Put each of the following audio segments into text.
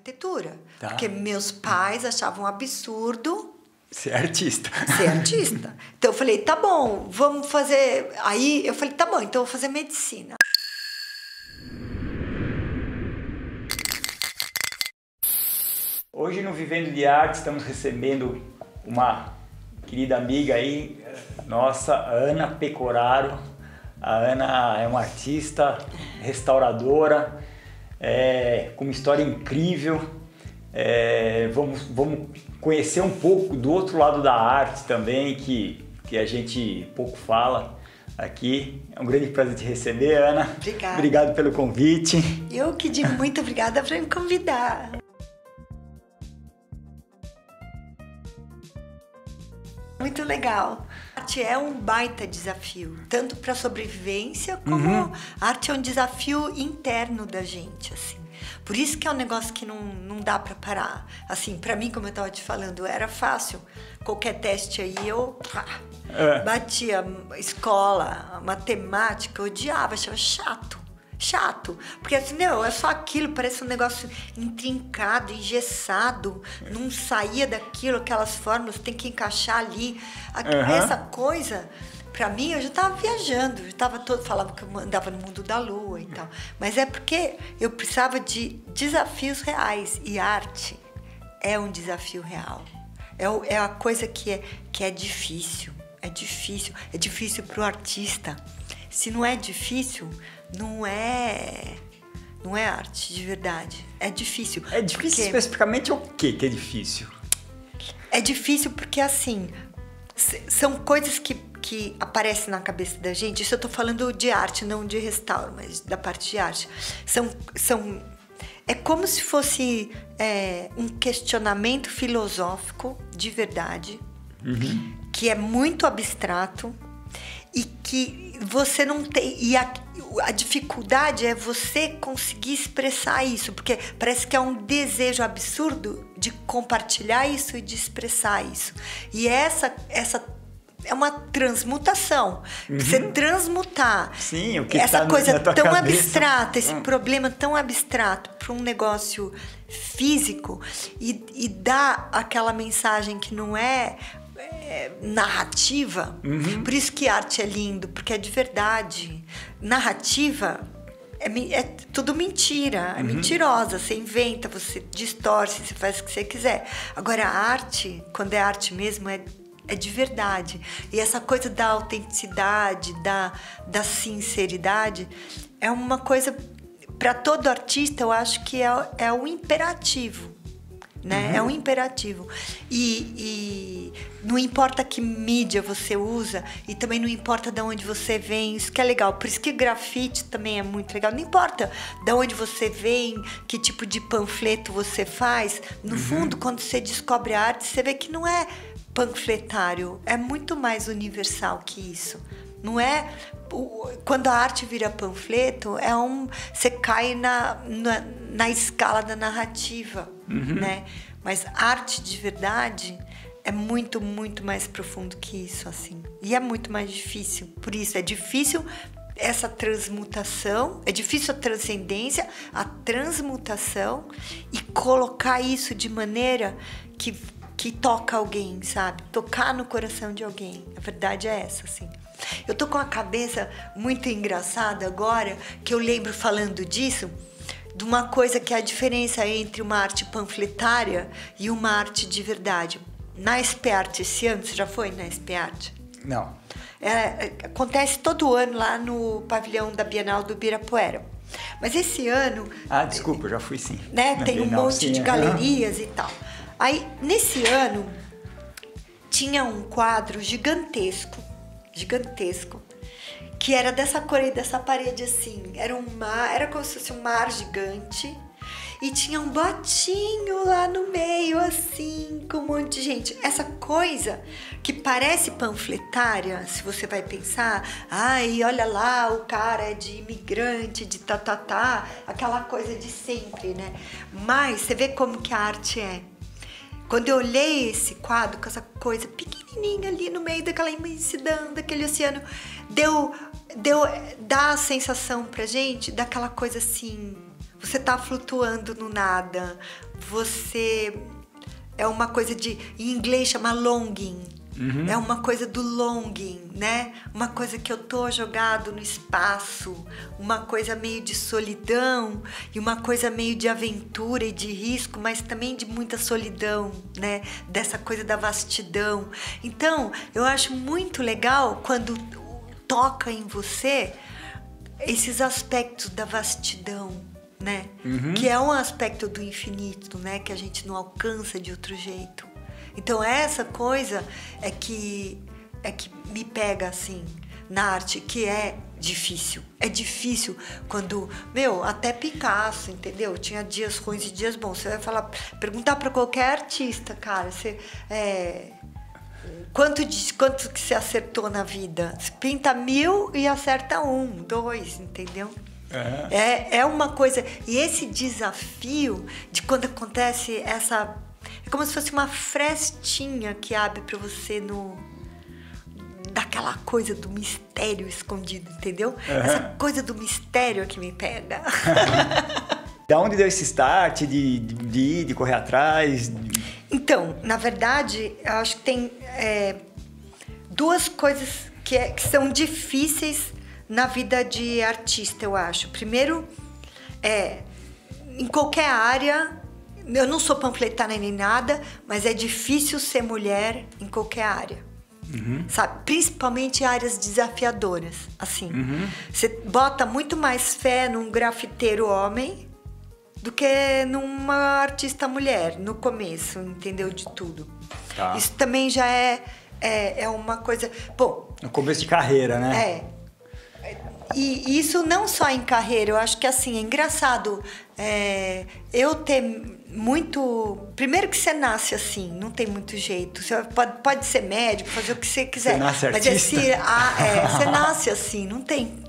arquitetura. Tá. Porque meus pais achavam um absurdo Ser artista. ser artista. Então eu falei, tá bom, vamos fazer... Aí eu falei, tá bom, então eu vou fazer medicina. Hoje no Vivendo de Arte estamos recebendo uma querida amiga aí, nossa, Ana Pecoraro. A Ana é uma artista, restauradora, com uma história incrível. Vamos conhecer um pouco do outro lado da arte também, que a gente pouco fala aqui. É um grande prazer te receber, Ana. Obrigada. Obrigado pelo convite. Eu que digo muito obrigada por me convidar. Muito legal. A arte é um baita desafio, tanto para sobrevivência como a arte é um desafio interno da gente, assim. Por isso que é um negócio que não dá para parar. Assim, para mim, como eu estava te falando, era fácil. Qualquer teste aí eu batia. Escola, matemática, eu odiava, achava chato, porque assim, não, é só aquilo, parece um negócio intrincado, engessado, não saía daquilo, aquelas fórmulas, tem que encaixar ali. Essa coisa, pra mim, eu já tava viajando, falava que eu andava no mundo da lua e tal. Mas é porque eu precisava de desafios reais, e arte é um desafio real. É a coisa que é difícil, é difícil pro artista. Se não é difícil, não é arte de verdade. É difícil. É difícil especificamente o que é difícil? É difícil porque, assim, são coisas que aparecem na cabeça da gente. Isso eu tô falando de arte, não de restauro, mas da parte de arte. É como se fosse um questionamento filosófico de verdade, que é muito abstrato, e que você não tem... E a dificuldade é você conseguir expressar isso, porque parece que é um desejo absurdo de compartilhar isso e de expressar isso. E essa é uma transmutação. Você transmutar Sim, o que essa tá coisa na tua tão cabeça. abstrata, esse problema tão abstrato para um negócio físico e dar aquela mensagem que não é narrativa. Por isso que arte é lindo, porque é de verdade. Narrativa é tudo mentira, é mentirosa, você inventa, você distorce, você faz o que você quiser. Agora a arte, quando é arte mesmo, é de verdade. E essa coisa da autenticidade, da sinceridade, é uma coisa, para todo artista, eu acho que é um imperativo. Né? É um imperativo. E não importa que mídia você usa, e também não importa de onde você vem, isso que é legal. Por isso que grafite também é muito legal. Não importa de onde você vem, que tipo de panfleto você faz. No fundo, quando você descobre a arte, você vê que não é panfletário, é muito mais universal que isso. Não é... Quando a arte vira panfleto, você cai na escala da narrativa, né? Mas arte de verdade é muito, muito mais profundo que isso, assim. E é muito mais difícil. Por isso, é difícil essa transmutação, é difícil a transcendência, a transmutação e colocar isso de maneira que toca alguém, sabe? Tocar no coração de alguém. A verdade é essa, assim. Eu tô com a cabeça muito engraçada agora, que eu lembro falando disso, de uma coisa que é a diferença entre uma arte panfletária e uma arte de verdade. Na SP-Art esse ano, você já foi na SP-Art? Não. Acontece todo ano lá no pavilhão da Bienal do Ibirapuera. Mas esse ano... Desculpa, eu já fui sim. Né, tem um monte de galerias e tal. Aí, nesse ano, tinha um quadro gigantesco, que era dessa cor aí, dessa parede assim. Era como se fosse um mar gigante. E tinha um botinho lá no meio, assim, com um monte de gente. Essa coisa que parece panfletária, se você vai pensar, ai, olha lá, o cara é de imigrante, de aquela coisa de sempre, né? Mas você vê como que a arte é. Quando eu olhei esse quadro com essa coisa pequenininha ali no meio daquela imensidão, daquele oceano, dá a sensação pra gente daquela coisa assim, você tá flutuando no nada, você... É uma coisa de... Em inglês chama longing. É uma coisa do longing, né? Uma coisa que eu tô jogado no espaço, uma coisa meio de solidão e uma coisa meio de aventura e de risco, mas também de muita solidão, né? Dessa coisa da vastidão. Então, eu acho muito legal quando toca em você esses aspectos da vastidão, né? Que é um aspecto do infinito, né? Que a gente não alcança de outro jeito. Então essa coisa é que me pega assim na arte, que é difícil. É difícil quando, até Picasso, entendeu? Tinha dias ruins e dias bons. Você vai perguntar para qualquer artista, cara, quanto que você acertou na vida? Você pinta 1000 e acerta 1, 2, entendeu? É uma coisa. E esse desafio de quando acontece essa... É como se fosse uma frestinha que abre para você daquela coisa do mistério escondido, entendeu? Essa coisa do mistério é que me pega. Da onde deu esse start de correr atrás? Então, na verdade, eu acho que tem duas coisas que são difíceis na vida de artista, eu acho. Primeiro, em qualquer área... Eu não sou panfletária nem nada, mas é difícil ser mulher em qualquer área. Sabe? Principalmente em áreas desafiadoras. Assim, você bota muito mais fé num grafiteiro homem do que numa artista mulher no começo, entendeu? De tudo. Tá. Isso também já é uma coisa... Bom, no começo de carreira, né? E isso não só em carreira, eu acho que assim, é engraçado eu ter muito... Primeiro que você nasce assim, não tem muito jeito. Você pode ser médico, fazer o que você quiser. Você nasce artista? Mas você nasce assim, não tem...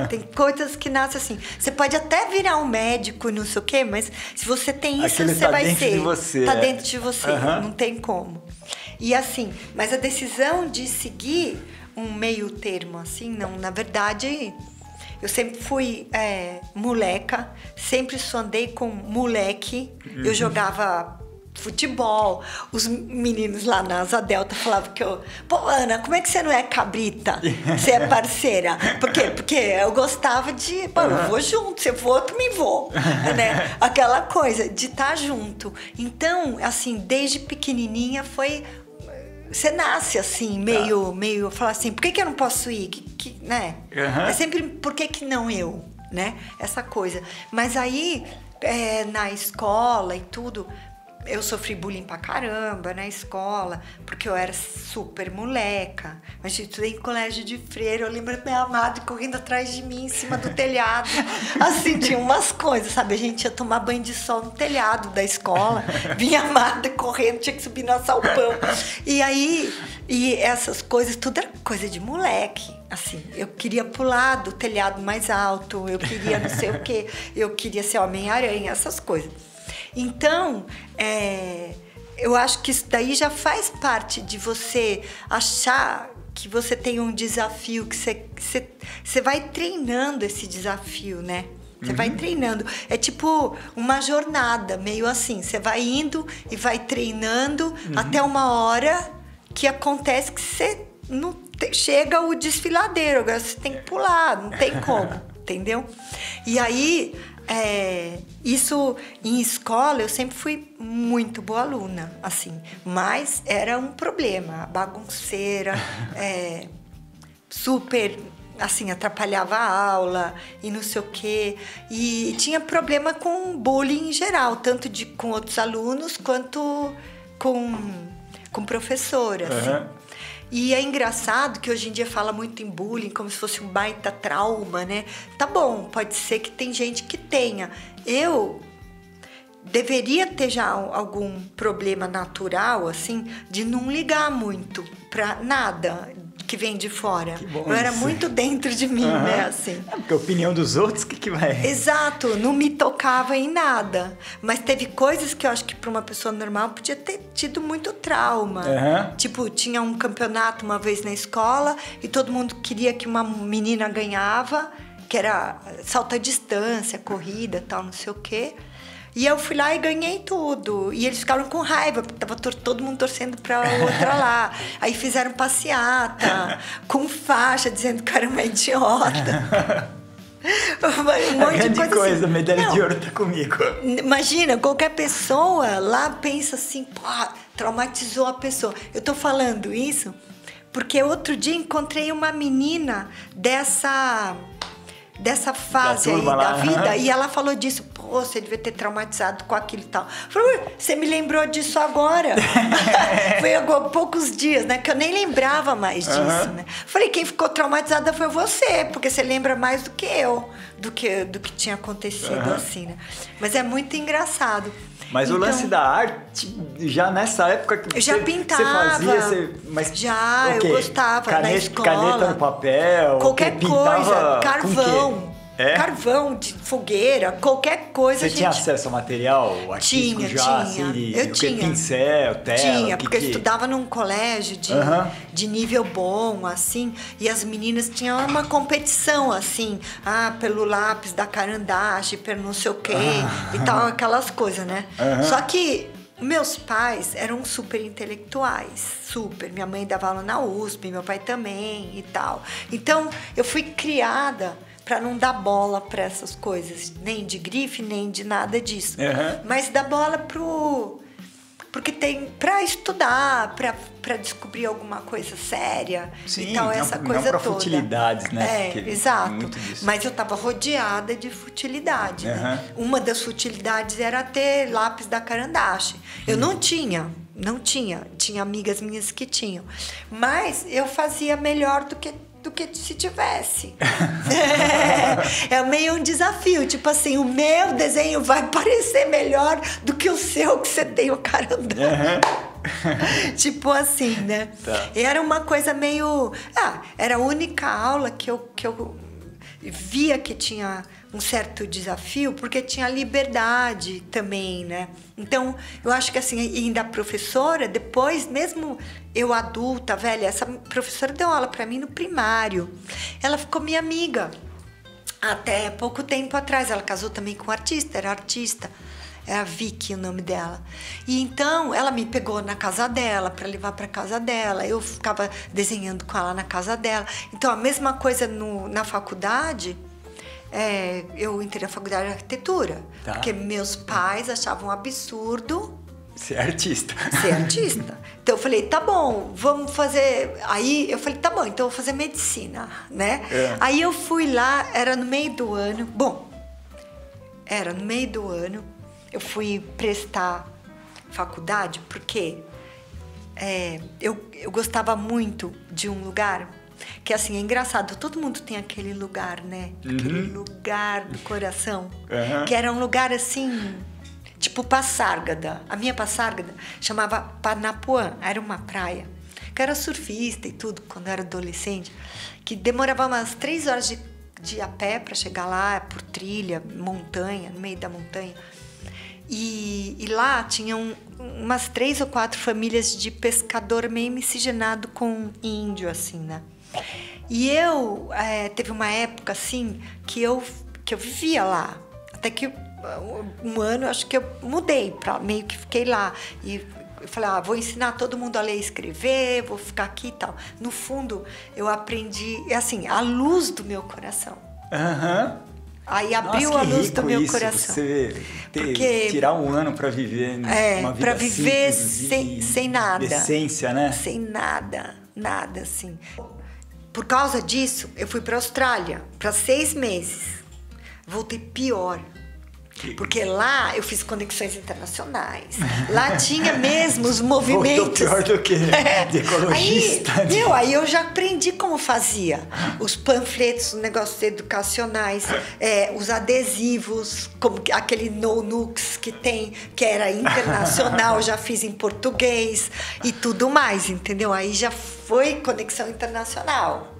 Tem coisas que nascem assim. Você pode até virar um médico e não sei o quê, mas se você tem isso, você vai ser. Tá dentro de você, não tem como. E assim, mas a decisão de seguir um meio termo, assim, não, na verdade... Eu sempre fui moleca, sempre só andei com moleque. Eu jogava futebol. Os meninos lá na Asa Delta falavam que eu... Pô, Ana, como é que você não é cabrita? Você é parceira. Por quê? Porque eu gostava de... Pô, eu vou junto, você for, eu também vou. Né? Aquela coisa de estar junto. Então, assim, desde pequenininha foi... Você nasce assim, meio falar assim, por que eu não posso ir? Né? É sempre, por que não eu? Né? Essa coisa. Mas aí, na escola e tudo, eu sofri bullying pra caramba na escola, porque eu era super moleca. Mas eu estudei em colégio de freira, eu lembro da minha amada correndo atrás de mim, em cima do telhado. Assim, tinha umas coisas, sabe? A gente ia tomar banho de sol no telhado da escola, vinha amada correndo, tinha que subir no assalpão. E aí, essas coisas, tudo era coisa de moleque. Assim, eu queria pular do telhado mais alto, eu queria não sei o quê, eu queria ser Homem-Aranha, essas coisas. Então, eu acho que isso daí já faz parte de você achar que você tem um desafio, que você vai treinando esse desafio, né? Você vai treinando. É tipo uma jornada, meio assim. Você vai indo e vai treinando até uma hora que acontece que você não chega o desfiladeiro. Agora você tem que pular, não tem como, entendeu? E aí... isso em escola eu sempre fui muito boa aluna, assim, mas era um problema, bagunceira, super, assim, atrapalhava a aula e não sei o quê, e tinha problema com bullying em geral, tanto com outros alunos quanto com professora, assim. E é engraçado que hoje em dia fala muito em bullying como se fosse um baita trauma, né? Tá bom, pode ser que tem gente que tenha. Eu deveria ter já algum problema natural, assim, de não ligar muito pra nada que vem de fora. Eu era muito dentro de mim, né, assim. Porque a opinião dos outros, que vai... Exato, não me tocava em nada. Mas teve coisas que eu acho que para uma pessoa normal podia ter tido muito trauma. Tipo, tinha um campeonato uma vez na escola e todo mundo queria que uma menina ganhava, que era salto à distância, corrida, tal, não sei o quê. E eu fui lá e ganhei tudo. E eles ficaram com raiva, porque tava todo mundo torcendo pra outra lá. Aí fizeram passeata, com faixa, dizendo que eu era uma idiota. Um monte de coisa assim. Medalha de ouro tá comigo. Imagina, qualquer pessoa lá pensa assim, pô, traumatizou a pessoa. Eu tô falando isso porque outro dia encontrei uma menina dessa fase aí da vida, e ela falou disso. Pô, você devia ter traumatizado com aquilo e tal. Eu falei, você me lembrou disso agora? Foi há poucos dias, né? Que eu nem lembrava mais disso, né? Falei, quem ficou traumatizada foi você, porque você lembra mais do que eu, do que tinha acontecido, assim, né? Mas é muito engraçado. Mas então, o lance da arte, já nessa época que eu já pintava. Você fazia, mas já, eu gostava na escola. Caneta no papel? Qualquer coisa, carvão. É? Carvão de fogueira, qualquer coisa. Você tinha acesso ao material artístico já? Tinha. Assim, eu tinha. Pincel, tela? Tinha, porque eu estudava num colégio de nível bom, assim, e as meninas tinham uma competição, assim, pelo lápis da Carandache, pelo não sei o quê, e tal, aquelas coisas, né? Só que meus pais eram super intelectuais, super. Minha mãe dava aula na USP, meu pai também e tal. Então, eu fui criada para não dar bola para essas coisas, nem de grife, nem de nada disso. Mas dar bola porque tem para estudar, para descobrir alguma coisa séria. Sim, e tal, essa coisa não pra toda. Futilidades, né? Exato. Mas eu estava rodeada de futilidade. Né? Uma das futilidades era ter lápis da Carandache. Eu não tinha. Tinha amigas minhas que tinham. Mas eu fazia melhor do que se tivesse. É meio um desafio. Tipo assim, o meu desenho vai parecer melhor do que o seu, que você tem o Carandache. Tipo assim, né? Tá. Era uma coisa meio... era a única aula que eu via que tinha um certo desafio, porque tinha liberdade também, né? Então, eu acho que assim, ainda a professora, depois, mesmo eu adulta, velha, essa professora deu aula para mim no primário. Ela ficou minha amiga até pouco tempo atrás. Ela casou também com um artista, era artista. Era Vicky o nome dela. E então, ela me pegou na casa dela, para levar para casa dela. Eu ficava desenhando com ela na casa dela. Então, a mesma coisa na faculdade... eu entrei na faculdade de arquitetura, porque meus pais achavam um absurdo ser artista. Então eu falei, tá bom, vamos fazer... Aí eu falei, tá bom, então eu vou fazer medicina, né? Aí eu fui lá, era no meio do ano, eu fui prestar faculdade, porque eu gostava muito de um lugar... Que assim, é engraçado, todo mundo tem aquele lugar, né? Aquele lugar do coração. Que era um lugar assim, tipo Passárgada. A minha Passárgada chamava Parnapuã, era uma praia. Que eu era surfista e tudo, quando eu era adolescente. Que demorava umas 3 horas de a pé para chegar lá, por trilha, montanha, no meio da montanha. E lá tinham umas 3 ou 4 famílias de pescador meio miscigenado com índio, assim, né? E eu, teve uma época assim que eu vivia lá, até que um ano acho que eu mudei, meio que fiquei lá. E eu falei, vou ensinar todo mundo a ler e escrever, vou ficar aqui e tal. No fundo, eu aprendi, assim, a luz do meu coração. Aí abriu a luz do meu coração. Você tirar um ano para viver uma vida para viver simples sem nada. Essência, né? Sem nada, assim. Por causa disso, eu fui para a Austrália para 6 meses. Voltei pior. Porque lá eu fiz conexões internacionais. Lá tinha mesmo os movimentos. Voltou pior do que de ecologista. Aí eu já aprendi como fazia. Os panfletos, os negócios educacionais, os adesivos, como aquele no-nux que tem, que era internacional, já fiz em português e tudo mais, entendeu? Aí já foi conexão internacional.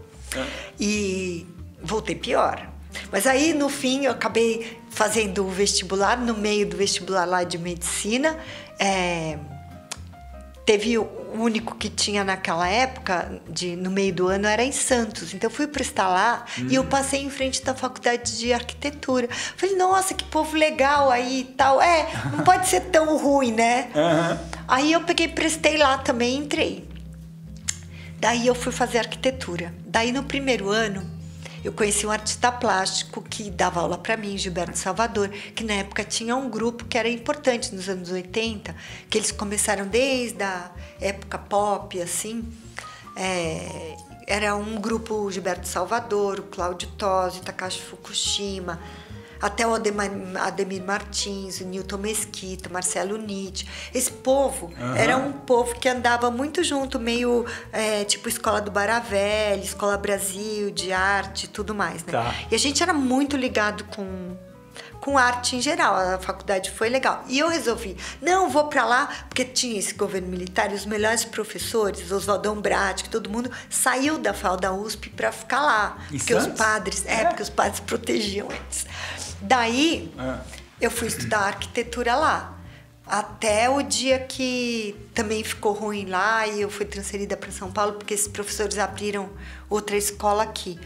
E voltei pior. Mas aí, no fim, eu acabei fazendo o vestibular, no meio do vestibular lá de medicina. teve o único que tinha naquela época, no meio do ano, era em Santos. Então eu fui prestar lá e eu passei em frente da faculdade de arquitetura. Falei, nossa, que povo legal aí e tal. Não pode ser tão ruim, né? Aí eu peguei, prestei lá também, entrei. Daí eu fui fazer arquitetura. Daí no primeiro ano, eu conheci um artista plástico que dava aula para mim, Gilberto Salvador, que na época tinha um grupo que era importante nos anos 80, que eles começaram desde a época pop, assim. Era um grupo Gilberto Salvador, o Cláudio Tosi, Takashi Fukushima, até o Ademir Martins, o Newton Mesquita, Marcelo Nietzsche. Esse povo era um povo que andava muito junto, meio tipo Escola do Baravelli, Escola Brasil, de arte e tudo mais, né? Tá. E a gente era muito ligado com arte em geral, a faculdade foi legal. E eu resolvi, não, vou pra lá, porque tinha esse governo militar e os melhores professores, Oswaldão Brat, que todo mundo saiu da FAU da USP pra ficar lá. Porque os padres, porque os padres protegiam eles. Daí, eu fui estudar arquitetura lá. Até o dia que também ficou ruim lá e eu fui transferida para São Paulo, porque esses professores abriram outra escola aqui.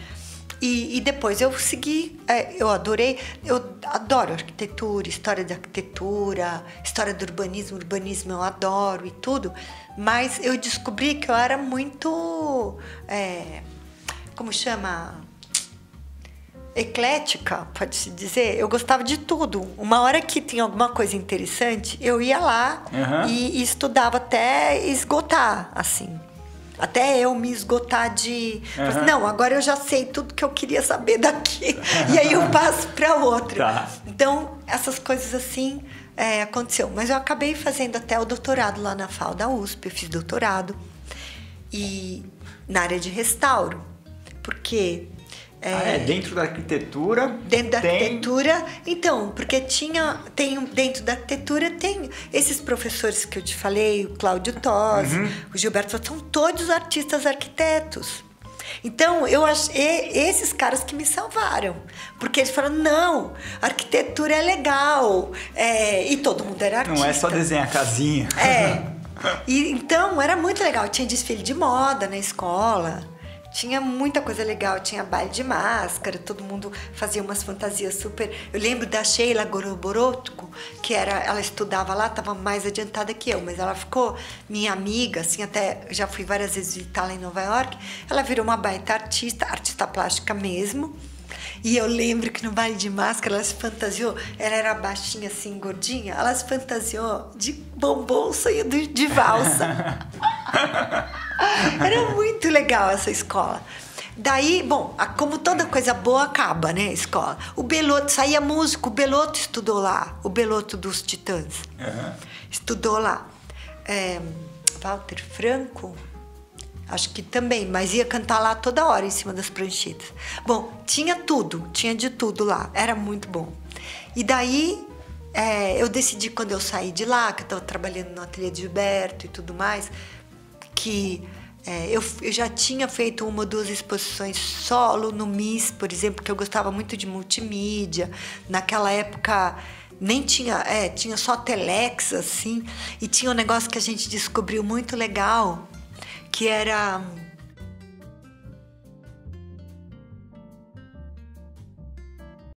E depois eu segui, eu adoro arquitetura, história da arquitetura, história do urbanismo eu adoro e tudo, mas eu descobri que eu era muito, como chama? Eclética, pode-se dizer. Eu gostava de tudo. Uma hora que tinha alguma coisa interessante, eu ia lá e estudava até esgotar, assim. Até eu me esgotar de... Não, agora eu já sei tudo que eu queria saber daqui. E aí eu passo para outro. Tá. Então, essas coisas assim aconteceu. Mas eu acabei fazendo até o doutorado lá na FAU da USP. Eu fiz doutorado. E na área de restauro. Porque... dentro da arquitetura. Dentro da arquitetura, então, porque dentro da arquitetura tem esses professores que eu te falei, o Cláudio Tosi, o Gilberto, são todos artistas arquitetos. Então, eu achei esses caras que me salvaram, porque eles falaram, não, arquitetura é legal, e todo mundo era artista. Não é só desenhar casinha. E, então, era muito legal, tinha desfile de moda na escola. Tinha muita coisa legal, tinha baile de máscara, todo mundo fazia umas fantasias super... Eu lembro da Sheila Goroborotko, que ela estudava lá, estava mais adiantada que eu, mas ela ficou minha amiga, assim, até já fui várias vezes visitar lá em Nova York. Ela virou uma baita artista plástica mesmo. E eu lembro que no baile de máscara ela se fantasiou, ela era baixinha assim, gordinha, ela se fantasiou de bombom saindo de valsa. Era muito legal essa escola. Daí, bom, como toda coisa boa acaba, né, a escola. O Belotto, saía músico, o Belotto estudou lá, o Belotto dos Titãs. Estudou lá. Walter Franco, acho que também, mas ia cantar lá toda hora em cima das pranchetas. Bom, tinha de tudo lá, era muito bom. E daí, eu decidi quando eu saí de lá, que eu estava trabalhando no ateliê de Gilberto e tudo mais, que eu já tinha feito uma ou duas exposições solo no MIS, por exemplo, que eu gostava muito de multimídia. Naquela época nem tinha, tinha só telex, assim, e tinha um negócio que a gente descobriu muito legal, que era